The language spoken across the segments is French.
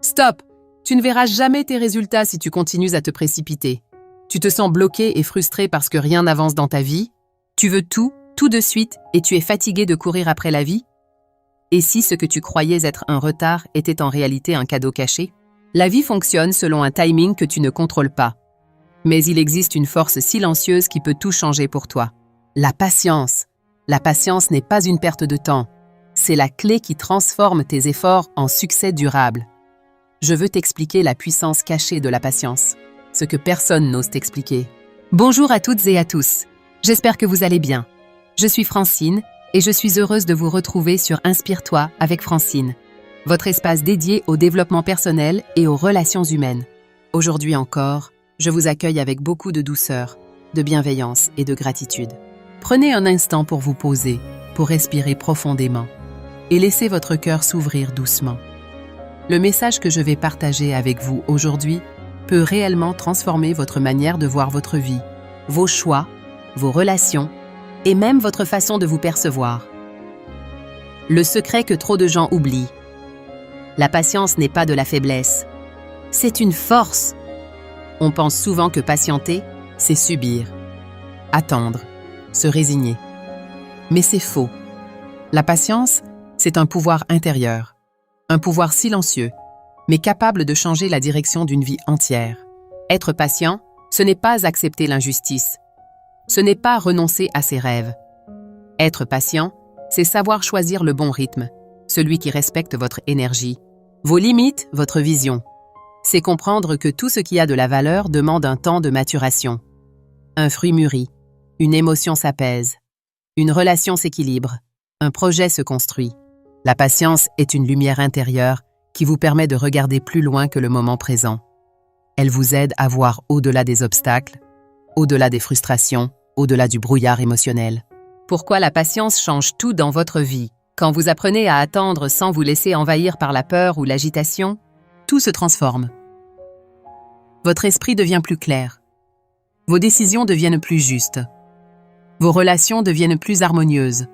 Stop! Tu ne verras jamais tes résultats si tu continues à te précipiter. Tu te sens bloqué et frustré parce que rien n'avance dans ta vie. Tu veux tout de suite, et tu es fatigué de courir après la vie? Et si ce que tu croyais être un retard était en réalité un cadeau caché? La vie fonctionne selon un timing que tu ne contrôles pas. Mais il existe une force silencieuse qui peut tout changer pour toi. La patience. La patience n'est pas une perte de temps. C'est la clé qui transforme tes efforts en succès durable. Je veux t'expliquer la puissance cachée de la patience, ce que personne n'ose t'expliquer. Bonjour à toutes et à tous. J'espère que vous allez bien. Je suis Francine et je suis heureuse de vous retrouver sur Inspire-toi avec Francine, votre espace dédié au développement personnel et aux relations humaines. Aujourd'hui encore, je vous accueille avec beaucoup de douceur, de bienveillance et de gratitude. Prenez un instant pour vous poser, pour respirer profondément et laissez votre cœur s'ouvrir doucement. Le message que je vais partager avec vous aujourd'hui peut réellement transformer votre manière de voir votre vie, vos choix, vos relations et même votre façon de vous percevoir. Le secret que trop de gens oublient. La patience n'est pas de la faiblesse. C'est une force. On pense souvent que patienter, c'est subir, attendre, se résigner. Mais c'est faux. La patience, c'est un pouvoir intérieur, un pouvoir silencieux, mais capable de changer la direction d'une vie entière. Être patient, ce n'est pas accepter l'injustice. Ce n'est pas renoncer à ses rêves. Être patient, c'est savoir choisir le bon rythme, celui qui respecte votre énergie, vos limites, votre vision. C'est comprendre que tout ce qui a de la valeur demande un temps de maturation. Un fruit mûrit, une émotion s'apaise, une relation s'équilibre, un projet se construit. La patience est une lumière intérieure qui vous permet de regarder plus loin que le moment présent. Elle vous aide à voir au-delà des obstacles, au-delà des frustrations, au-delà du brouillard émotionnel. Pourquoi la patience change tout dans votre vie? Quand vous apprenez à attendre sans vous laisser envahir par la peur ou l'agitation, tout se transforme. Votre esprit devient plus clair. Vos décisions deviennent plus justes. Vos relations deviennent plus harmonieuses.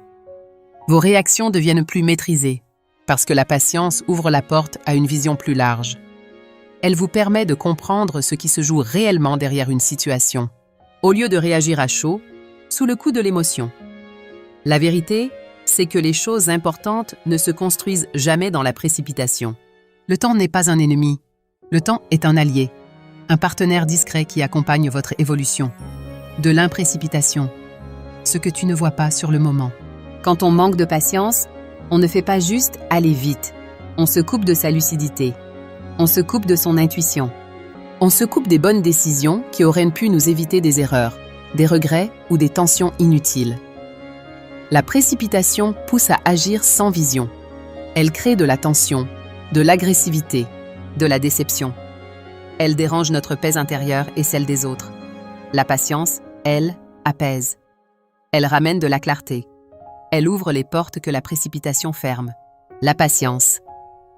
Vos réactions deviennent plus maîtrisées, parce que la patience ouvre la porte à une vision plus large. Elle vous permet de comprendre ce qui se joue réellement derrière une situation, au lieu de réagir à chaud, sous le coup de l'émotion. La vérité, c'est que les choses importantes ne se construisent jamais dans la précipitation. Le temps n'est pas un ennemi. Le temps est un allié, un partenaire discret qui accompagne votre évolution. De l'imprécipitation, ce que tu ne vois pas sur le moment. Quand on manque de patience, on ne fait pas juste aller vite. On se coupe de sa lucidité. On se coupe de son intuition. On se coupe des bonnes décisions qui auraient pu nous éviter des erreurs, des regrets ou des tensions inutiles. La précipitation pousse à agir sans vision. Elle crée de la tension, de l'agressivité, de la déception. Elle dérange notre paix intérieure et celle des autres. La patience, elle, apaise. Elle ramène de la clarté. Elle ouvre les portes que la précipitation ferme. La patience,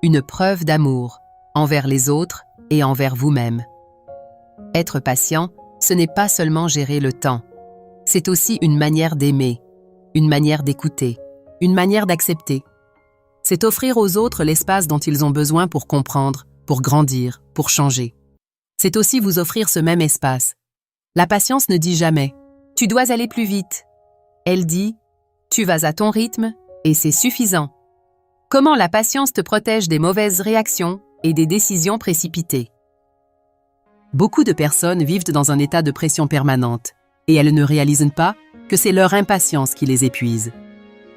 une preuve d'amour envers les autres et envers vous-même. Être patient, ce n'est pas seulement gérer le temps. C'est aussi une manière d'aimer, une manière d'écouter, une manière d'accepter. C'est offrir aux autres l'espace dont ils ont besoin pour comprendre, pour grandir, pour changer. C'est aussi vous offrir ce même espace. La patience ne dit jamais « tu dois aller plus vite ». Elle dit « tu vas à ton rythme et c'est suffisant ». Comment la patience te protège des mauvaises réactions et des décisions précipitées. Beaucoup de personnes vivent dans un état de pression permanente et elles ne réalisent pas que c'est leur impatience qui les épuise.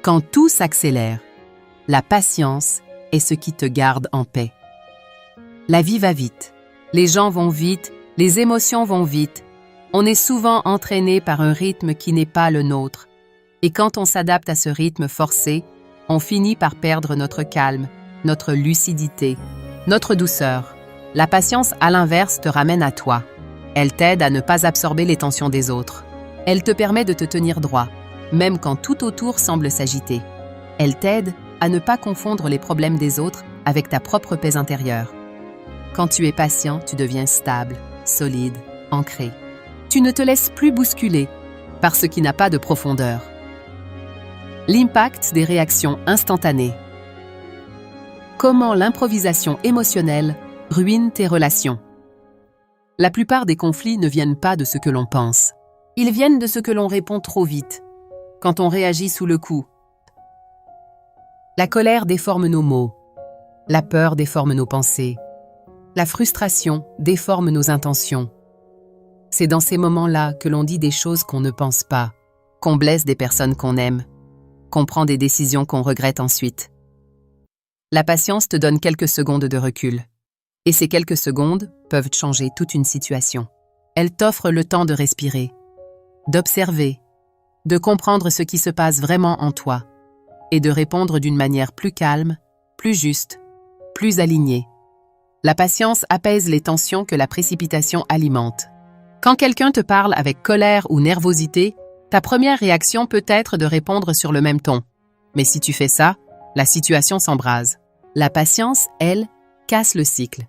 Quand tout s'accélère, la patience est ce qui te garde en paix. La vie va vite, les gens vont vite, les émotions vont vite. On est souvent entraîné par un rythme qui n'est pas le nôtre. Et quand on s'adapte à ce rythme forcé, on finit par perdre notre calme, notre lucidité, notre douceur. La patience, à l'inverse, te ramène à toi. Elle t'aide à ne pas absorber les tensions des autres. Elle te permet de te tenir droit, même quand tout autour semble s'agiter. Elle t'aide à ne pas confondre les problèmes des autres avec ta propre paix intérieure. Quand tu es patient, tu deviens stable, solide, ancré. Tu ne te laisses plus bousculer par ce qui n'a pas de profondeur. L'impact des réactions instantanées. Comment l'improvisation émotionnelle ruine tes relations. La plupart des conflits ne viennent pas de ce que l'on pense. Ils viennent de ce que l'on répond trop vite, quand on réagit sous le coup. La colère déforme nos mots. La peur déforme nos pensées. La frustration déforme nos intentions. C'est dans ces moments-là que l'on dit des choses qu'on ne pense pas, qu'on blesse des personnes qu'on aime, qu'on prend des décisions qu'on regrette ensuite. La patience te donne quelques secondes de recul. Et ces quelques secondes peuvent changer toute une situation. Elle t'offre le temps de respirer, d'observer, de comprendre ce qui se passe vraiment en toi et de répondre d'une manière plus calme, plus juste, plus alignée. La patience apaise les tensions que la précipitation alimente. Quand quelqu'un te parle avec colère ou nervosité, ta première réaction peut être de répondre sur le même ton. Mais si tu fais ça, la situation s'embrase. La patience, elle, casse le cycle.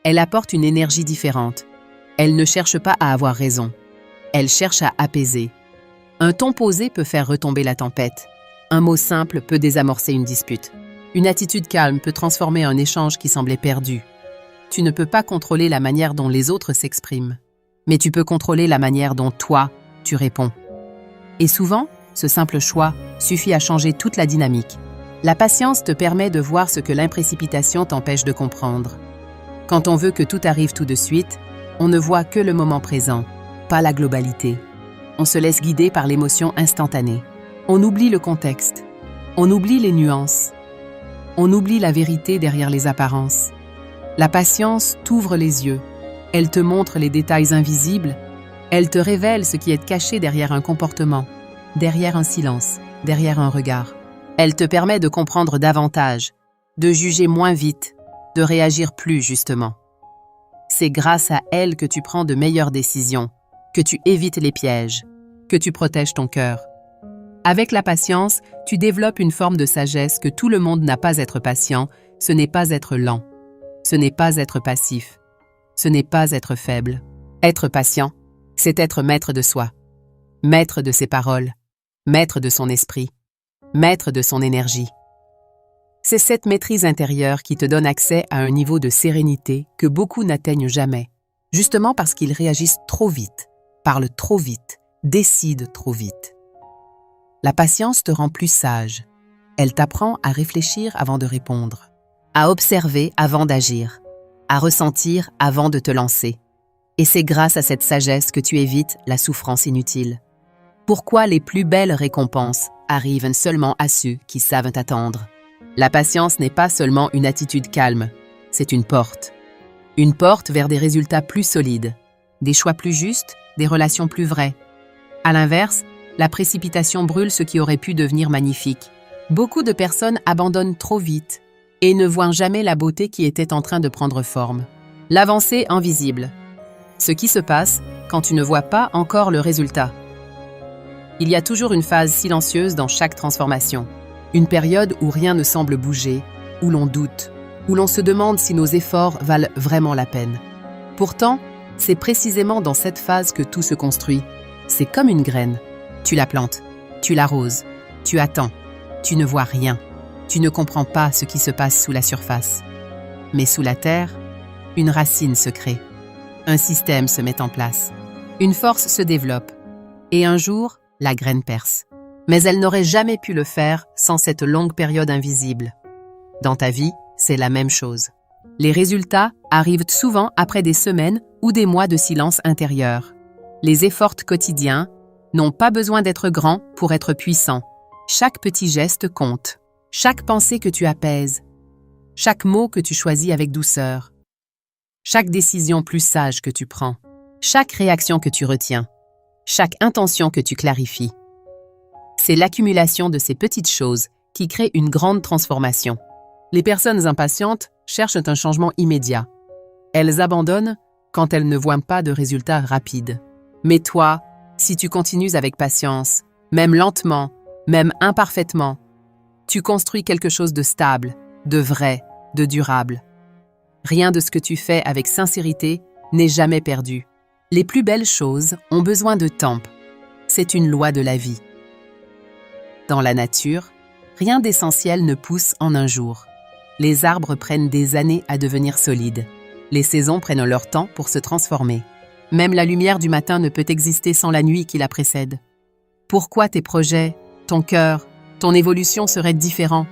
Elle apporte une énergie différente. Elle ne cherche pas à avoir raison. Elle cherche à apaiser. Un ton posé peut faire retomber la tempête. Un mot simple peut désamorcer une dispute. Une attitude calme peut transformer un échange qui semblait perdu. Tu ne peux pas contrôler la manière dont les autres s'expriment, mais tu peux contrôler la manière dont toi, tu réponds. Et souvent, ce simple choix suffit à changer toute la dynamique. La patience te permet de voir ce que l'imprécipitation t'empêche de comprendre. Quand on veut que tout arrive tout de suite, on ne voit que le moment présent, pas la globalité. On se laisse guider par l'émotion instantanée. On oublie le contexte. On oublie les nuances. On oublie la vérité derrière les apparences. La patience t'ouvre les yeux. Elle te montre les détails invisibles. Elle te révèle ce qui est caché derrière un comportement, derrière un silence, derrière un regard. Elle te permet de comprendre davantage, de juger moins vite, de réagir plus justement. C'est grâce à elle que tu prends de meilleures décisions, que tu évites les pièges, que tu protèges ton cœur. Avec la patience, tu développes une forme de sagesse que tout le monde n'a pas. Être patient, ce n'est pas être lent. Ce n'est pas être passif. Ce n'est pas être faible. Être patient, c'est être maître de soi, maître de ses paroles, maître de son esprit, maître de son énergie. C'est cette maîtrise intérieure qui te donne accès à un niveau de sérénité que beaucoup n'atteignent jamais, justement parce qu'ils réagissent trop vite, parlent trop vite, décident trop vite. La patience te rend plus sage. Elle t'apprend à réfléchir avant de répondre, à observer avant d'agir, à ressentir avant de te lancer. Et c'est grâce à cette sagesse que tu évites la souffrance inutile. Pourquoi les plus belles récompenses arrivent seulement à ceux qui savent attendre? La patience n'est pas seulement une attitude calme, c'est une porte. Une porte vers des résultats plus solides, des choix plus justes, des relations plus vraies. À l'inverse, la précipitation brûle ce qui aurait pu devenir magnifique. Beaucoup de personnes abandonnent trop vite et ne voient jamais la beauté qui était en train de prendre forme. L'avancée invisible. Ce qui se passe quand tu ne vois pas encore le résultat. Il y a toujours une phase silencieuse dans chaque transformation. Une période où rien ne semble bouger, où l'on doute, où l'on se demande si nos efforts valent vraiment la peine. Pourtant, c'est précisément dans cette phase que tout se construit. C'est comme une graine. Tu la plantes, tu l'arroses, tu attends, tu ne vois rien. Tu ne comprends pas ce qui se passe sous la surface. Mais sous la terre, une racine se crée. Un système se met en place. Une force se développe. Et un jour, la graine perce. Mais elle n'aurait jamais pu le faire sans cette longue période invisible. Dans ta vie, c'est la même chose. Les résultats arrivent souvent après des semaines ou des mois de silence intérieur. Les efforts quotidiens n'ont pas besoin d'être grands pour être puissants. Chaque petit geste compte. Chaque pensée que tu apaises. Chaque mot que tu choisis avec douceur. Chaque décision plus sage que tu prends. Chaque réaction que tu retiens. Chaque intention que tu clarifies. C'est l'accumulation de ces petites choses qui crée une grande transformation. Les personnes impatientes cherchent un changement immédiat. Elles abandonnent quand elles ne voient pas de résultats rapides. Mais toi, si tu continues avec patience, même lentement, même imparfaitement, tu construis quelque chose de stable, de vrai, de durable. Rien de ce que tu fais avec sincérité n'est jamais perdu. Les plus belles choses ont besoin de temps. C'est une loi de la vie. Dans la nature, rien d'essentiel ne pousse en un jour. Les arbres prennent des années à devenir solides. Les saisons prennent leur temps pour se transformer. Même la lumière du matin ne peut exister sans la nuit qui la précède. Pourquoi tes projets, ton cœur, ton évolution seraient différents?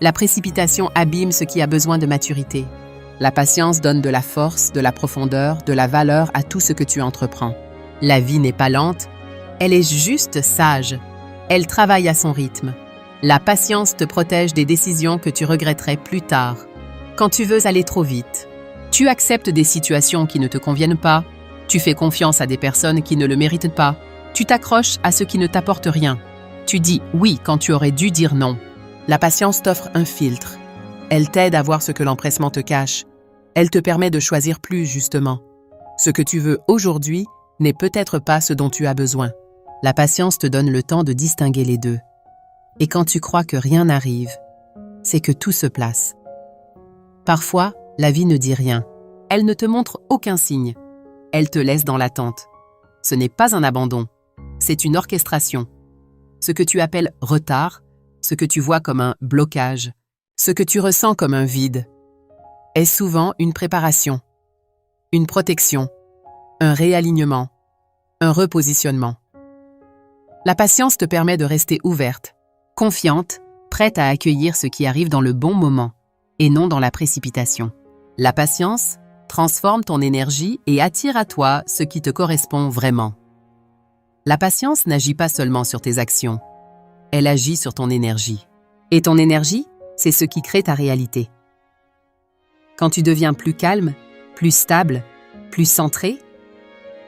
La précipitation abîme ce qui a besoin de maturité. La patience donne de la force, de la profondeur, de la valeur à tout ce que tu entreprends. La vie n'est pas lente, elle est juste sage. Elle travaille à son rythme. La patience te protège des décisions que tu regretterais plus tard. Quand tu veux aller trop vite, tu acceptes des situations qui ne te conviennent pas, tu fais confiance à des personnes qui ne le méritent pas, tu t'accroches à ce qui ne t'apporte rien. Tu dis oui quand tu aurais dû dire non. La patience t'offre un filtre. Elle t'aide à voir ce que l'empressement te cache. Elle te permet de choisir plus justement. Ce que tu veux aujourd'hui n'est peut-être pas ce dont tu as besoin. La patience te donne le temps de distinguer les deux. Et quand tu crois que rien n'arrive, c'est que tout se place. Parfois, la vie ne dit rien. Elle ne te montre aucun signe. Elle te laisse dans l'attente. Ce n'est pas un abandon, c'est une orchestration. Ce que tu appelles retard, ce que tu vois comme un blocage, ce que tu ressens comme un vide, est souvent une préparation, une protection, un réalignement, un repositionnement. La patience te permet de rester ouverte, confiante, prête à accueillir ce qui arrive dans le bon moment et non dans la précipitation. La patience transforme ton énergie et attire à toi ce qui te correspond vraiment. La patience n'agit pas seulement sur tes actions, elle agit sur ton énergie. Et ton énergie, c'est ce qui crée ta réalité. Quand tu deviens plus calme, plus stable, plus centré,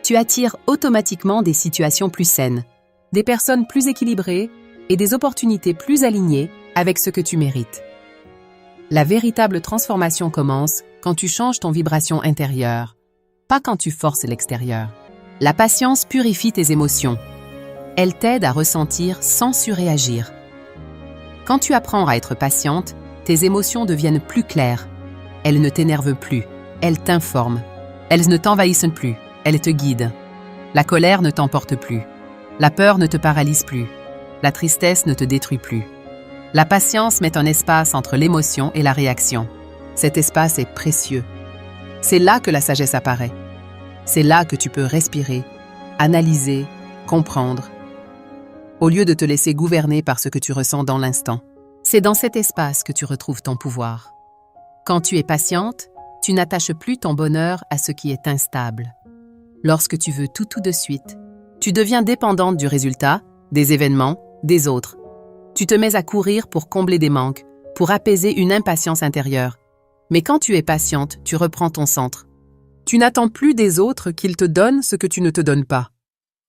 tu attires automatiquement des situations plus saines, des personnes plus équilibrées et des opportunités plus alignées avec ce que tu mérites. La véritable transformation commence quand tu changes ton vibration intérieure, pas quand tu forces l'extérieur. La patience purifie tes émotions. Elle t'aide à ressentir sans surréagir. Quand tu apprends à être patiente, tes émotions deviennent plus claires. Elles ne t'énervent plus, elles t'informent. Elles ne t'envahissent plus, elles te guident. La colère ne t'emporte plus. La peur ne te paralyse plus. La tristesse ne te détruit plus. La patience met un espace entre l'émotion et la réaction. Cet espace est précieux. C'est là que la sagesse apparaît. C'est là que tu peux respirer, analyser, comprendre. Au lieu de te laisser gouverner par ce que tu ressens dans l'instant, c'est dans cet espace que tu retrouves ton pouvoir. Quand tu es patiente, tu n'attaches plus ton bonheur à ce qui est instable. Lorsque tu veux tout de suite, tu deviens dépendante du résultat, des événements, des autres. Tu te mets à courir pour combler des manques, pour apaiser une impatience intérieure. Mais quand tu es patiente, tu reprends ton centre. Tu n'attends plus des autres qu'ils te donnent ce que tu ne te donnes pas.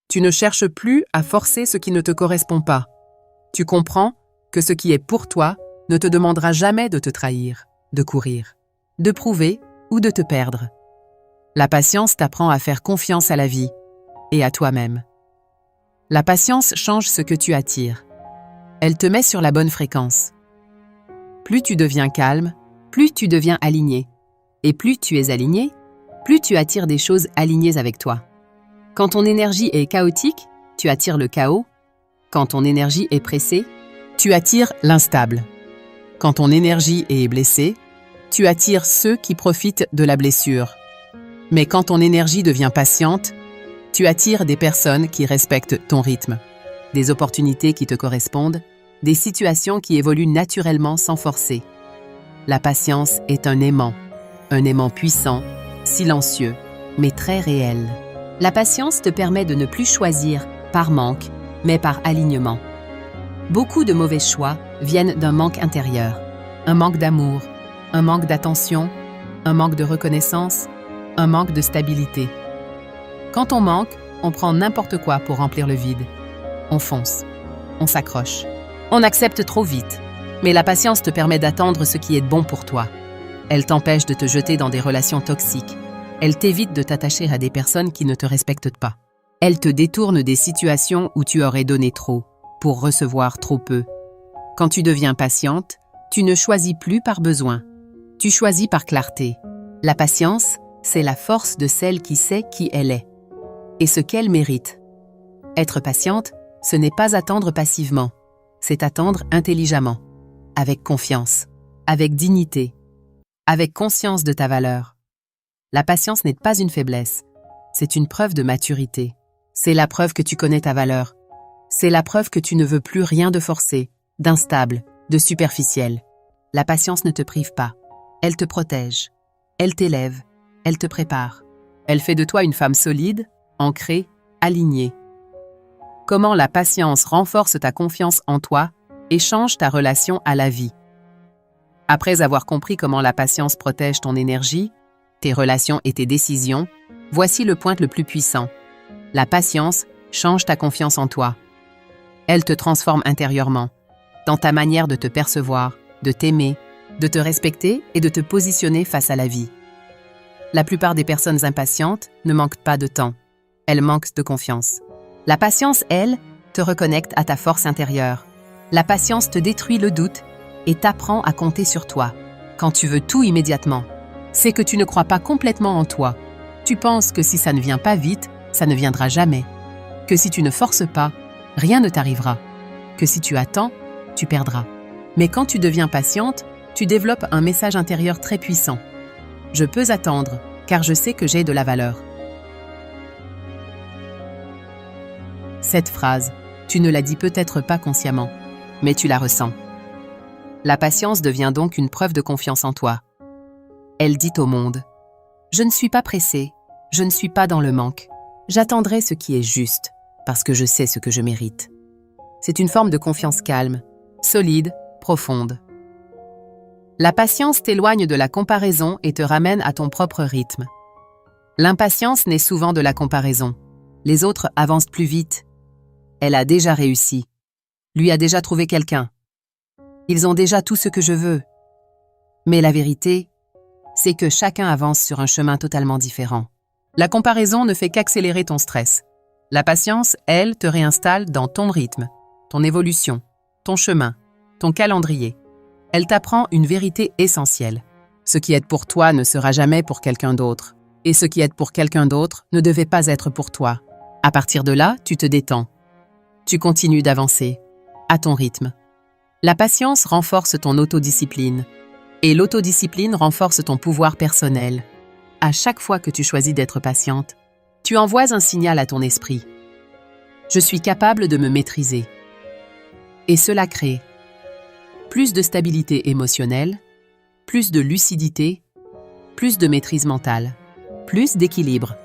Tu ne cherches plus à forcer ce qui ne te correspond pas. Tu comprends que ce qui est pour toi ne te demandera jamais de te trahir, de courir, de prouver ou de te perdre. La patience t'apprend à faire confiance à la vie et à toi-même. La patience change ce que tu attires. Elle te met sur la bonne fréquence. Plus tu deviens calme, plus tu deviens aligné. Et plus tu es aligné, plus tu attires des choses alignées avec toi. Quand ton énergie est chaotique, tu attires le chaos. Quand ton énergie est pressée, tu attires l'instable. Quand ton énergie est blessée, tu attires ceux qui profitent de la blessure. Mais quand ton énergie devient patiente, tu attires des personnes qui respectent ton rythme, des opportunités qui te correspondent, des situations qui évoluent naturellement sans forcer. La patience est un aimant puissant, silencieux, mais très réel. La patience te permet de ne plus choisir par manque, mais par alignement. Beaucoup de mauvais choix viennent d'un manque intérieur, un manque d'amour, un manque d'attention, un manque de reconnaissance, un manque de stabilité. Quand on manque, on prend n'importe quoi pour remplir le vide. On fonce, on s'accroche, on accepte trop vite. Mais la patience te permet d'attendre ce qui est bon pour toi. Elle t'empêche de te jeter dans des relations toxiques. Elle t'évite de t'attacher à des personnes qui ne te respectent pas. Elle te détourne des situations où tu aurais donné trop, pour recevoir trop peu. Quand tu deviens patiente, tu ne choisis plus par besoin. Tu choisis par clarté. La patience, c'est la force de celle qui sait qui elle est et ce qu'elle mérite. Être patiente, ce n'est pas attendre passivement, c'est attendre intelligemment, avec confiance, avec dignité, avec conscience de ta valeur. La patience n'est pas une faiblesse. C'est une preuve de maturité. C'est la preuve que tu connais ta valeur. C'est la preuve que tu ne veux plus rien de forcé, d'instable, de superficiel. La patience ne te prive pas. Elle te protège. Elle t'élève. Elle te prépare. Elle fait de toi une femme solide, ancrée, alignée. Comment la patience renforce ta confiance en toi et change ta relation à la vie. Après avoir compris comment la patience protège ton énergie, tes relations et tes décisions, voici le point le plus puissant. La patience change ta confiance en toi. Elle te transforme intérieurement, dans ta manière de te percevoir, de t'aimer, de te respecter et de te positionner face à la vie. La plupart des personnes impatientes ne manquent pas de temps. Elles manquent de confiance. La patience, elle, te reconnecte à ta force intérieure. La patience te détruit le doute et t'apprend à compter sur toi. Quand tu veux tout immédiatement, c'est que tu ne crois pas complètement en toi. Tu penses que si ça ne vient pas vite, ça ne viendra jamais. Que si tu ne forces pas, rien ne t'arrivera. Que si tu attends, tu perdras. Mais quand tu deviens patiente, tu développes un message intérieur très puissant. Je peux attendre, car je sais que j'ai de la valeur. Cette phrase, tu ne la dis peut-être pas consciemment, mais tu la ressens. La patience devient donc une preuve de confiance en toi. Elle dit au monde : je ne suis pas pressée, je ne suis pas dans le manque. J'attendrai ce qui est juste, parce que je sais ce que je mérite. C'est une forme de confiance calme, solide, profonde. La patience t'éloigne de la comparaison et te ramène à ton propre rythme. L'impatience naît souvent de la comparaison. Les autres avancent plus vite. Elle a déjà réussi. Lui a déjà trouvé quelqu'un. Ils ont déjà tout ce que je veux. Mais la vérité, c'est que chacun avance sur un chemin totalement différent. La comparaison ne fait qu'accélérer ton stress. La patience, elle, te réinstalle dans ton rythme, ton évolution, ton chemin, ton calendrier. Elle t'apprend une vérité essentielle. Ce qui est pour toi ne sera jamais pour quelqu'un d'autre. Et ce qui est pour quelqu'un d'autre ne devait pas être pour toi. À partir de là, tu te détends. Tu continues d'avancer, à ton rythme. La patience renforce ton autodiscipline. Et l'autodiscipline renforce ton pouvoir personnel. À chaque fois que tu choisis d'être patiente, tu envoies un signal à ton esprit. Je suis capable de me maîtriser. Et cela crée plus de stabilité émotionnelle, plus de lucidité, plus de maîtrise mentale, plus d'équilibre,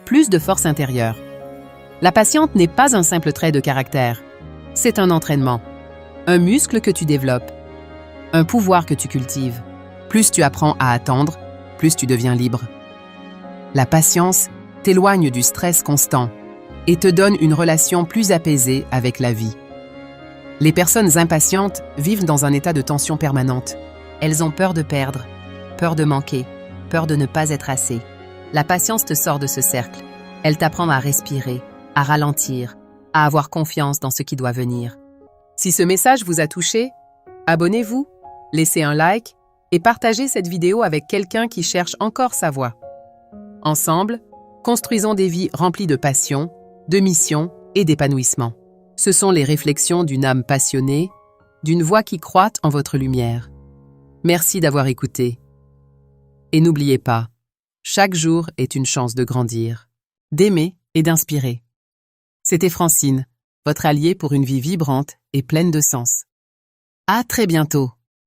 plus de force intérieure. La patience n'est pas un simple trait de caractère. C'est un entraînement, un muscle que tu développes, un pouvoir que tu cultives. Plus tu apprends à attendre, plus tu deviens libre. La patience t'éloigne du stress constant et te donne une relation plus apaisée avec la vie. Les personnes impatientes vivent dans un état de tension permanente. Elles ont peur de perdre, peur de manquer, peur de ne pas être assez. La patience te sort de ce cercle. Elle t'apprend à respirer, à ralentir, à avoir confiance dans ce qui doit venir. Si ce message vous a touché, abonnez-vous, laissez un like et partagez cette vidéo avec quelqu'un qui cherche encore sa voie. Ensemble, construisons des vies remplies de passion, de mission et d'épanouissement. Ce sont les réflexions d'une âme passionnée, d'une voix qui croît en votre lumière. Merci d'avoir écouté. Et n'oubliez pas, chaque jour est une chance de grandir, d'aimer et d'inspirer. C'était Francine, votre alliée pour une vie vibrante et pleine de sens. À très bientôt.